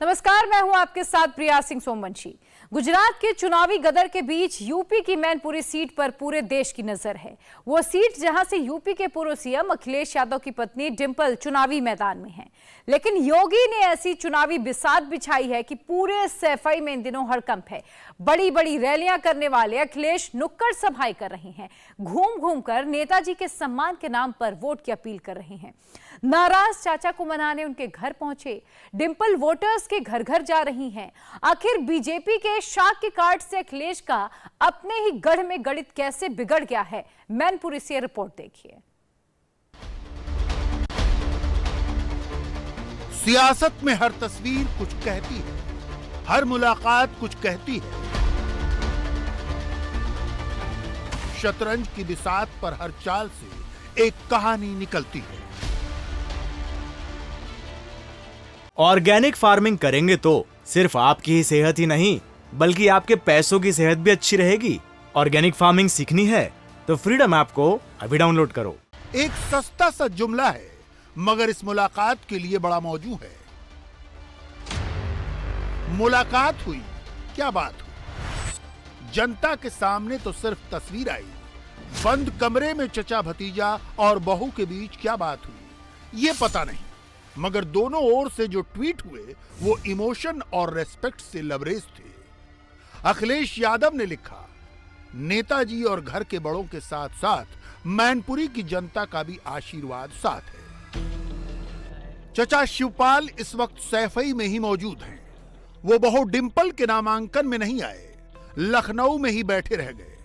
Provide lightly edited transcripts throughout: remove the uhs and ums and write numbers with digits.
नमस्कार, मैं हूं आपके साथ प्रिया सिंह सोमवंशी। गुजरात के चुनावी गदर के बीच यूपी की मैनपुरी सीट पर पूरे देश की नजर है। वो सीट जहां से यूपी के पूर्व सीएम अखिलेश यादव की पत्नी डिंपल चुनावी मैदान में हैं। लेकिन योगी ने ऐसी चुनावी बिसात बिछाई है कि पूरे सैफई में इन दिनों हड़कंप है। बड़ी बड़ी रैलियां करने वाले अखिलेश नुक्कड़ सभाएं कर रहे हैं, घूम घूम कर नेताजी के सम्मान के नाम पर वोट की अपील कर रहे हैं। नाराज चाचा को मनाने उनके घर पहुंचे डिंपल वोटर्स के घर घर जा रही हैं। आखिर बीजेपी के शाख के कार्ड से अखिलेश का अपने ही गढ़ में गणित कैसे बिगड़ गया है, मैनपुरी से रिपोर्ट देखिए। सियासत में हर तस्वीर कुछ कहती है, हर मुलाकात कुछ कहती है। शतरंज की बिसात पर हर चाल से एक कहानी निकलती है। ऑर्गेनिक फार्मिंग करेंगे तो सिर्फ आपकी ही सेहत ही नहीं बल्कि आपके पैसों की सेहत भी अच्छी रहेगी। ऑर्गेनिक फार्मिंग सीखनी है तो फ्रीडम ऐप को अभी डाउनलोड करो। एक सस्ता सा जुमला है, मगर इस मुलाकात के लिए बड़ा मौजू है। मुलाकात हुई, क्या बात हुई। जनता के सामने तो सिर्फ तस्वीर आई, बंद कमरे में चचा भतीजा और बहू के बीच क्या बात हुई ये पता नहीं। मगर दोनों ओर से जो ट्वीट हुए वो इमोशन और रेस्पेक्ट से लबरेज थे। अखिलेश यादव ने लिखा, नेताजी और घर के बड़ों के साथ साथ मैनपुरी की जनता का भी आशीर्वाद साथ है। चचा शिवपाल इस वक्त सैफई में ही मौजूद हैं। वो बहू डिंपल के नामांकन में नहीं आए, लखनऊ में ही बैठे रह गए।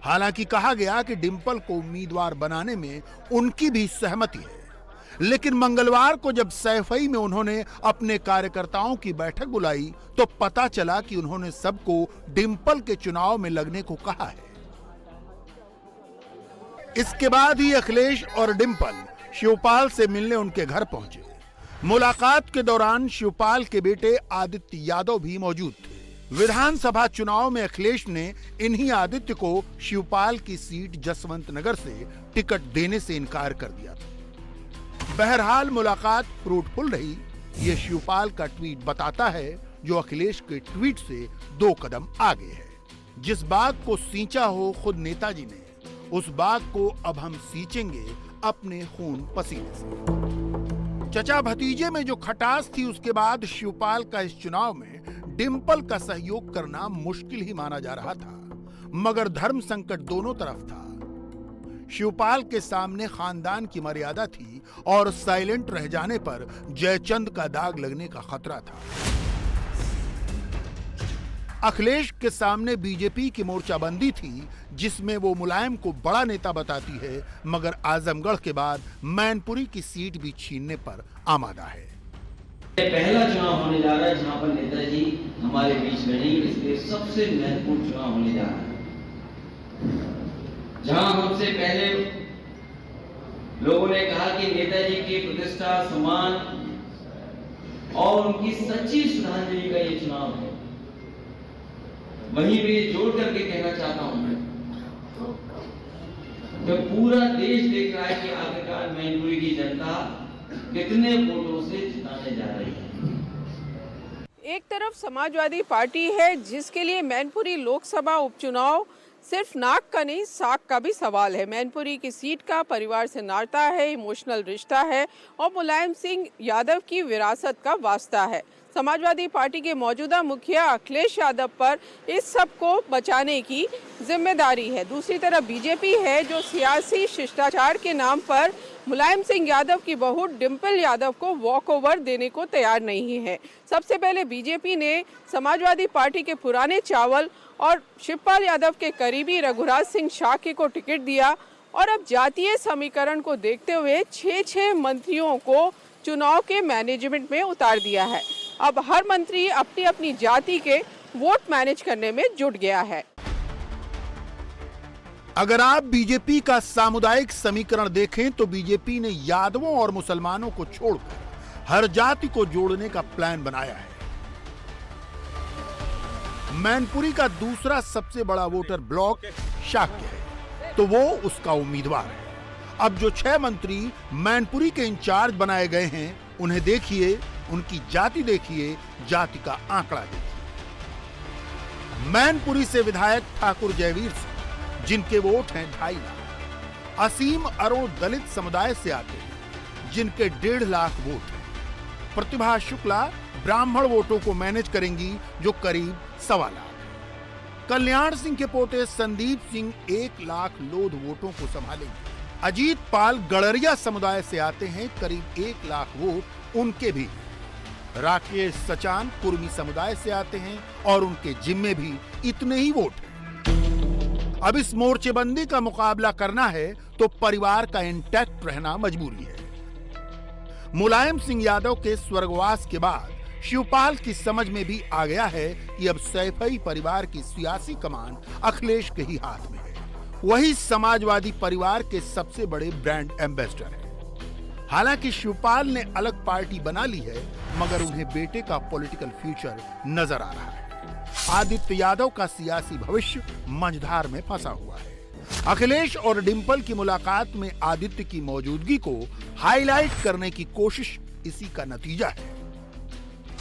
हालांकि कहा गया कि डिंपल को उम्मीदवार बनाने में उनकी भी सहमति है, लेकिन मंगलवार को जब सैफई में उन्होंने अपने कार्यकर्ताओं की बैठक बुलाई तो पता चला कि उन्होंने सबको डिंपल के चुनाव में लगने को कहा है। इसके बाद ही अखिलेश और डिंपल शिवपाल से मिलने उनके घर पहुंचे। मुलाकात के दौरान शिवपाल के बेटे आदित्य यादव भी मौजूद थे। विधानसभा चुनाव में अखिलेश ने इन्हीं आदित्य को शिवपाल की सीट जसवंत नगर से टिकट देने से इनकार कर दिया था। बहरहाल मुलाकात फ्रूटफुल रही, ये शिवपाल का ट्वीट बताता है, जो अखिलेश के ट्वीट से 2 कदम आगे है। जिस बाग को सींचा हो खुद नेताजी ने, उस बाग को अब हम सींचेंगे अपने खून पसीने से। चचा भतीजे में जो खटास थी, उसके बाद शिवपाल का इस चुनाव में डिंपल का सहयोग करना मुश्किल ही माना जा रहा था। मगर धर्म संकट दोनों तरफ था। शिवपाल के सामने खानदान की मर्यादा थी और साइलेंट रह जाने पर जयचंद का दाग लगने का खतरा था। अखिलेश के सामने बीजेपी की मोर्चाबंदी थी, जिसमें वो मुलायम को बड़ा नेता बताती है, मगर आजमगढ़ के बाद मैनपुरी की सीट भी छीनने पर आमादा है। पहला चुनाव होने जा रहा है जहां पर नेताजी हमारे बीच में नहीं, इसलिए सबसे महत्वपूर्ण चुनाव होने जा रहा है। जहां हमसे पहले लोगों ने कहा कि नेताजी की प्रतिष्ठा, सम्मान और उनकी सच्ची श्रद्धांजलि का ये चुनाव है, वहीं पे जोड़ करके कहना चाहता हूं मैं कि पूरा देश देख रहा है कि आखिरकार मैनपुरी की जनता कितने वोटों से जिताने जा रही है। एक तरफ समाजवादी पार्टी है, जिसके लिए मैनपुरी लोकसभा उपचुनाव सिर्फ नाक का नहीं, साख का भी सवाल है। मैनपुरी की सीट का परिवार से नाता है, इमोशनल रिश्ता है और मुलायम सिंह यादव की विरासत का वास्ता है। समाजवादी पार्टी के मौजूदा मुखिया अखिलेश यादव पर इस सब को बचाने की जिम्मेदारी है। दूसरी तरफ बीजेपी है, जो सियासी शिष्टाचार के नाम पर मुलायम सिंह यादव की बहू डिंपल यादव को वॉकओवर देने को तैयार नहीं है। सबसे पहले बीजेपी ने समाजवादी पार्टी के पुराने चावल और शिवपाल यादव के करीबी रघुराज सिंह शाक्य को टिकट दिया और अब जातीय समीकरण को देखते हुए 6 मंत्रियों को चुनाव के मैनेजमेंट में उतार दिया है। अब हर मंत्री अपनी अपनी जाति के वोट मैनेज करने में जुट गया है। अगर आप बीजेपी का सामुदायिक समीकरण देखें तो बीजेपी ने यादवों और मुसलमानों को छोड़कर हर जाति को जोड़ने का प्लान बनाया है। मैनपुरी का दूसरा सबसे बड़ा वोटर ब्लॉक शाक्य है, तो वो उसका उम्मीदवार है। अब जो 6 मंत्री मैनपुरी के इंचार्ज बनाए गए हैं, उन्हें देखिए उनकी जाति देखिए, जाति का आंकड़ा देखिए। मैनपुरी से विधायक ठाकुर जयवीर सिंह, जिनके वोट हैं 2.5 लाख। असीम अरुण दलित समुदाय से आते हैं, जिनके 1.5 लाख वोट हैं। प्रतिभा शुक्ला ब्राह्मण वोटों को मैनेज करेंगी, जो करीब 1.25 लाख। कल्याण सिंह के पोते संदीप सिंह 1 लाख लोध वोटों को संभालेंगे। अजीत पाल गड़रिया समुदाय से आते हैं, करीब 1 लाख वोट उनके भी हैं। राकेश सचान कुर्मी समुदाय से आते हैं और उनके जिम्मे भी इतने ही वोट हैं। अब इस मोर्चेबंदी का मुकाबला करना है तो परिवार का इंटैक्ट रहना मजबूरी है। मुलायम सिंह यादव के स्वर्गवास के बाद शिवपाल की समझ में भी आ गया है कि अब सैफई परिवार की सियासी कमान अखिलेश के ही हाथ में है। वही समाजवादी परिवार के सबसे बड़े ब्रांड एम्बेसडर हैं। हालांकि शिवपाल ने अलग पार्टी बना ली है, मगर उन्हें बेटे का पॉलिटिकल फ्यूचर नजर आ रहा है। आदित्य यादव का सियासी भविष्य मंझधार में फंसा हुआ है। अखिलेश और डिंपल की मुलाकात में आदित्य की मौजूदगी को हाईलाइट करने की कोशिश इसी का नतीजा है।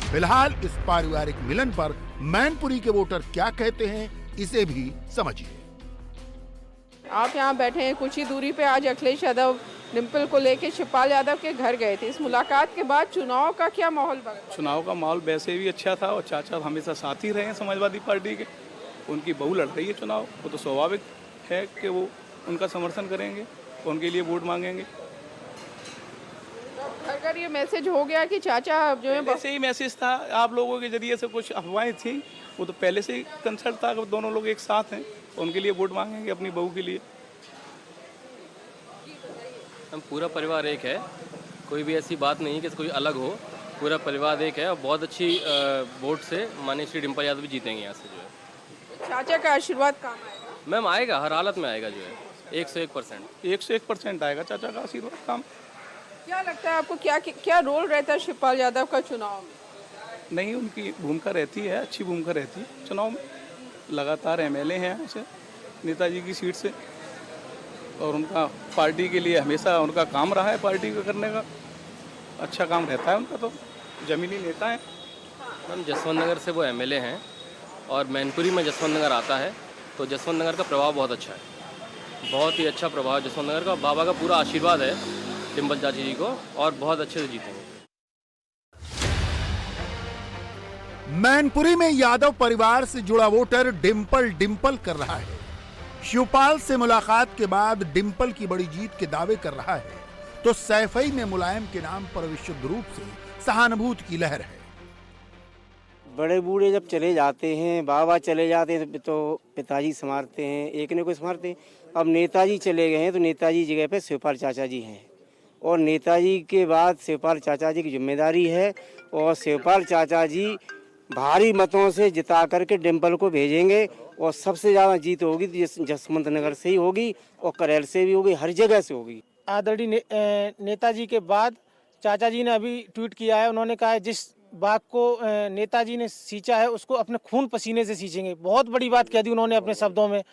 फिलहाल इस पारिवारिक मिलन पर मैनपुरी के वोटर क्या कहते हैं, इसे भी समझिए। आप यहाँ बैठे हैं, कुछ ही दूरी पे आज अखिलेश यादव डिंपल को लेके शिवपाल यादव के घर गए थे। इस मुलाकात के बाद चुनाव का क्या माहौल बना? चुनाव का माहौल वैसे भी अच्छा था और चाचा हमेशा साथ ही रहे हैं समाजवादी पार्टी के। उनकी बहू लड़ रही है चुनाव, वो तो स्वाभाविक है कि वो उनका समर्थन करेंगे, उनके लिए वोट मांगेंगे। अगर ये मैसेज हो गया कि चाचा जो है, वैसे ही मैसेज था, आप लोगों के जरिए से कुछ अफवाहें थी, वो तो पहले से ही कंसर्ट था कि दोनों लोग एक साथ हैं, उनके लिए वोट मांगेंगे अपनी बहू के लिए। हम पूरा परिवार एक है, कोई भी ऐसी बात नहीं कि कोई अलग हो, पूरा परिवार एक है और बहुत अच्छी वोट से माननीय श्री डिंपल यादव भी जीतेंगे यहाँ से। जो है चाचा का आशीर्वाद काम आएगा? मैम आएगा, हर हालत में आएगा, जो है 101%। 101% आएगा चाचा का आशीर्वाद काम। क्या लगता है आपको, क्या रोल रहता है शिवपाल यादव का चुनाव में? नहीं, उनकी भूमिका रहती है, अच्छी भूमिका रहती है चुनाव में। लगातार एमएलए हैं उसे नेताजी की सीट से, और उनका पार्टी के लिए हमेशा उनका काम रहा है, पार्टी को करने का अच्छा काम रहता है उनका, तो जमीनी नेता है। मैम जसवंत नगर से वो एमएलए हैं और मैनपुरी में जसवंत नगर आता है, तो जसवंत नगर का प्रभाव बहुत अच्छा है, बहुत ही अच्छा प्रभाव जसवंत नगर का। बाबा का पूरा आशीर्वाद है डिंपल चाची जी को और बहुत अच्छे से जीतेंगे। मैनपुरी में यादव परिवार से जुड़ा वोटर डिंपल कर रहा है। शिवपाल से मुलाकात के बाद डिंपल की बड़ी जीत के दावे कर रहा है, तो सैफई में मुलायम के नाम पर विशुद्ध रूप से सहानुभूति की लहर है। बड़े बूढ़े जब चले जाते हैं, बाबा चले जाते हैं तो पिताजी संभालते हैं, एक ने को संभालते हैं। अब नेताजी चले गए हैं तो नेताजी जगह पे शिवपाल चाचा जी हैं, और नेताजी के बाद शिवपाल चाचा जी की जिम्मेदारी है, और शिवपाल चाचा जी भारी मतों से जिता करके डिंपल को भेजेंगे, और सबसे ज़्यादा जीत होगी तो जसवंत नगर से ही होगी, और करेल से भी होगी, हर जगह से होगी। आदरणीय नेताजी के बाद चाचा जी ने अभी ट्वीट किया है, उन्होंने कहा है जिस बाग को नेताजी ने सींचा है उसको अपने खून पसीने से सींचेंगे। बहुत बड़ी बात कह दी उन्होंने अपने शब्दों में।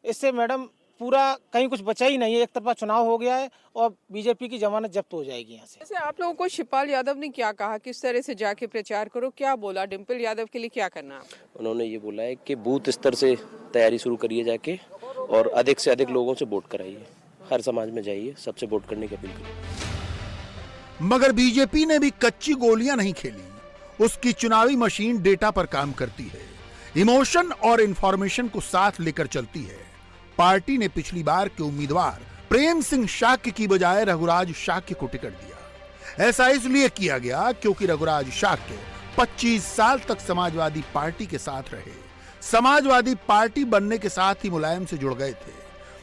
इससे मैडम पूरा कहीं कुछ बचा ही नहीं है, एक तरफा चुनाव हो गया है और बीजेपी की जमानत जब्त हो जाएगी यहाँ से। जैसे आप लोगों को शिवपाल यादव ने क्या कहा, किस तरह से जाके प्रचार करो, क्या बोला, डिंपल यादव के लिए क्या करना है? उन्होंने ये बोला है कि बूथ स्तर से तैयारी शुरू करिए जाके, और अधिक से अधिक लोगों से वोट कराइए, हर समाज में जाइए, सबसे वोट करने की अपील करिए। मगर बीजेपी ने भी कच्ची गोलियां नहीं खेली। उसकी चुनावी मशीन डेटा पर काम करती है, इमोशन और इंफॉर्मेशन को साथ लेकर चलती है। पार्टी ने पिछली बार के उम्मीदवार प्रेम सिंह शाक्य की बजाय रघुराज शाक्य को टिकट दिया। ऐसा इसलिए किया गया क्योंकि रघुराज शाक्य 25 साल तक समाजवादी पार्टी के साथ रहे। समाजवादी पार्टी बनने के साथ ही मुलायम से जुड़ गए थे।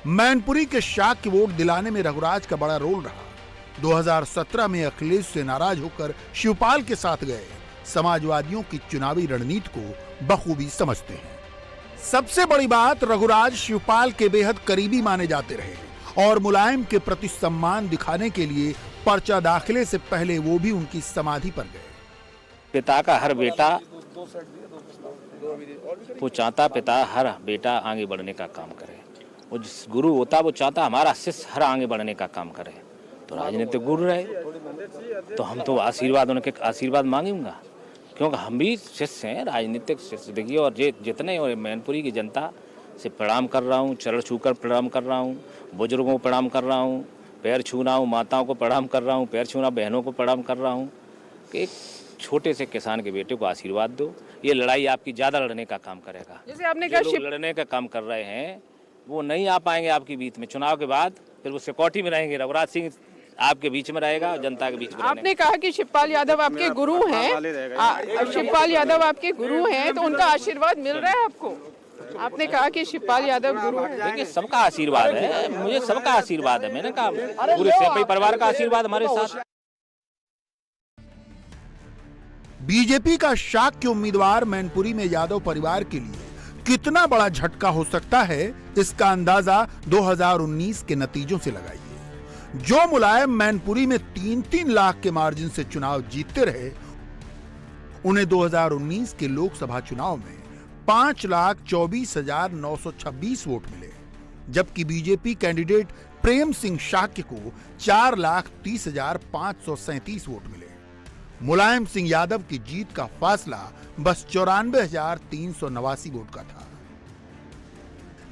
मैनपुरी के शाक्य वोट दिलाने में रघुराज का बड़ा रोल रहा। 2017 में अखिलेश से नाराज होकर शिवपाल के साथ गए। समाजवादियों की चुनावी रणनीति को बखूबी समझते हैं। सबसे बड़ी बात, रघुराज शिवपाल के बेहद करीबी माने जाते रहे और मुलायम के प्रति सम्मान दिखाने के लिए पर्चा दाखिले से पहले वो भी उनकी समाधि पर गए। पिता का हर बेटा वो चाहता, पिता हर बेटा आगे बढ़ने का काम करे। वो जिस गुरु होता वो चाहता हमारा शिष्य हर आगे बढ़ने का काम करे। तो राजनीतिक गुरु रहे, तो हम तो आशीर्वाद उनके आशीर्वाद मांगूंगा, क्योंकि हम भी शिष्य हैं, राजनीतिक शिष्य। देखिए, और जितने और मैनपुरी की जनता से प्रणाम कर रहा हूँ, चरण छूकर प्रणाम कर रहा हूँ, बुजुर्गों को प्रणाम कर रहा हूँ, पैर छू रहा हूँ, माताओं को प्रणाम कर रहा हूँ, पैर छू रहा, बहनों को प्रणाम कर रहा हूँ कि एक छोटे से किसान के बेटे को आशीर्वाद दो। ये लड़ाई आपकी ज़्यादा लड़ने का काम करेगा। जैसे आपने कहा जो लोग लड़ने का काम कर रहे हैं वो नहीं आ पाएंगे आपके बीच में। चुनाव के बाद फिर वो सिक्योरिटी में रहेंगे, रघुराज सिंह आपके बीच में रहेगा, जनता के बीच में। आपने कहा कि शिवपाल यादव आपके गुरु हैं, शिवपाल यादव आपके गुरु हैं, तो उनका आशीर्वाद मिल रहा है आपको? आपने कहा कि शिवपाल यादव गुरु हैं। देखिए, सबका आशीर्वाद है, मुझे सबका आशीर्वाद है। मैंने कहा पूरे सेपई परिवार का आशीर्वाद हमारे साथ। बीजेपी का शाक्य उम्मीदवार मैनपुरी में यादव परिवार के लिए कितना बड़ा झटका हो सकता है, इसका अंदाजा 2019 के नतीजों से लगाइए। जो मुलायम मैनपुरी में 3-3 लाख के मार्जिन से चुनाव जीतते रहे, उन्हें 2019 के लोकसभा चुनाव में 5,24,926 वोट मिले, जबकि बीजेपी कैंडिडेट प्रेम सिंह शाक्य को 4,30,537 वोट मिले। मुलायम सिंह यादव की जीत का फासला बस 94,389 वोट का था,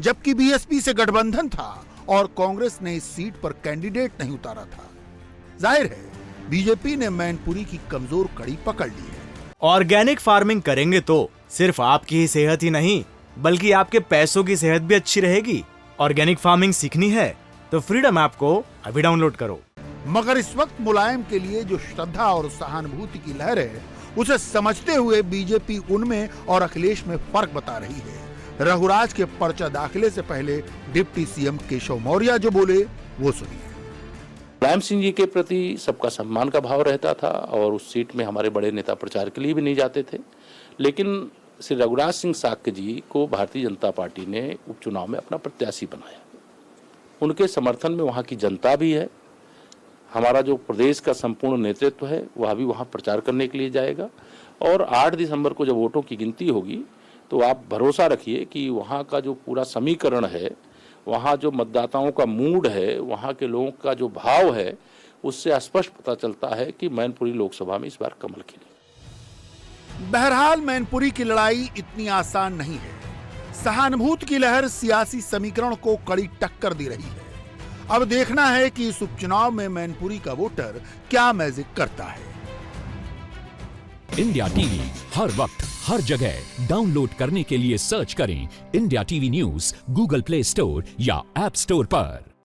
जबकि बीएसपी से गठबंधन था और कांग्रेस ने इस सीट पर कैंडिडेट नहीं उतारा था। जाहिर है बीजेपी ने मैनपुरी की कमजोर कड़ी पकड़ ली है। ऑर्गेनिक फार्मिंग करेंगे तो सिर्फ आपकी ही सेहत ही नहीं बल्कि आपके पैसों की सेहत भी अच्छी रहेगी। ऑर्गेनिक फार्मिंग सीखनी है तो फ्रीडम ऐप को अभी डाउनलोड करो। मगर इस वक्त मुलायम के लिए जो श्रद्धा और सहानुभूति की लहर है, उसे समझते हुए बीजेपी उनमें और अखिलेश में फर्क बता रही है। रघुराज के पर्चा दाखिले से पहले डिप्टी सीएम केशव मौर्य जो बोले वो सुनिए। मुलायम सिंह जी के प्रति सबका सम्मान का भाव रहता था और उस सीट में हमारे बड़े नेता प्रचार के लिए भी नहीं जाते थे, लेकिन श्री रघुराज सिंह शाक्य जी को भारतीय जनता पार्टी ने उपचुनाव में अपना प्रत्याशी बनाया। उनके समर्थन में वहाँ की जनता भी है। हमारा जो प्रदेश का संपूर्ण नेतृत्व है वह भी वहाँ प्रचार करने के लिए जाएगा और 8 दिसंबर को जब वोटों की गिनती होगी तो आप भरोसा रखिए कि वहाँ का जो पूरा समीकरण है, वहाँ जो मतदाताओं का मूड है, वहाँ के लोगों का जो भाव है, उससे स्पष्ट पता चलता है कि मैनपुरी लोकसभा में इस बार कमल खिली। बहरहाल मैनपुरी की लड़ाई इतनी आसान नहीं है। सहानुभूति की लहर सियासी समीकरण को कड़ी टक्कर दे रही है। अब देखना है कि इस उपचुनाव में मैनपुरी का वोटर क्या मैजिक करता है। इंडिया टीवी हर वक्त हर जगह डाउनलोड करने के लिए सर्च करें India TV news Google play store या ऐप स्टोर पर।